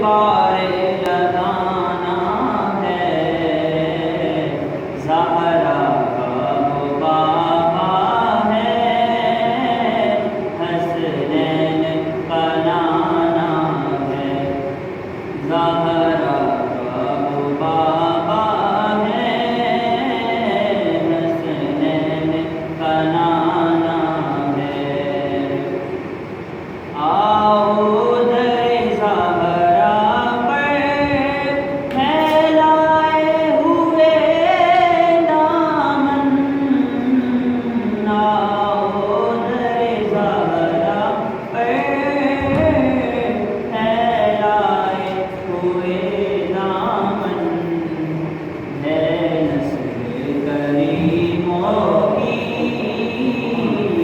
بار لگانا ہے، زہرا کا وہ بابا ہے، حسنین کا نانا ہے، زہرا کا وہ بابا ہے، حسنین کا نانا ہے۔ آؤ در زہرا پر پھیلائے ہوئے دامن، آؤ در زہرا پر پھیلائے ہوئے دامن، ہے نسل کریموں کی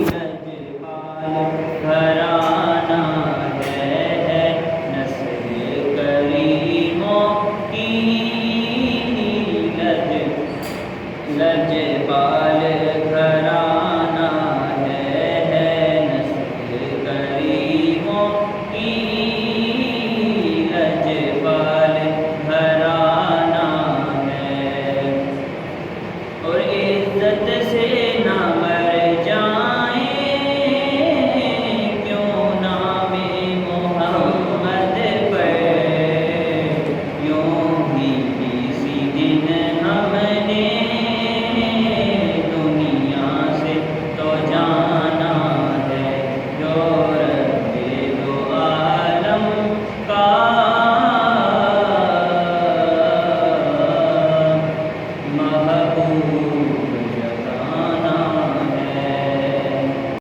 لجپال گھرانہ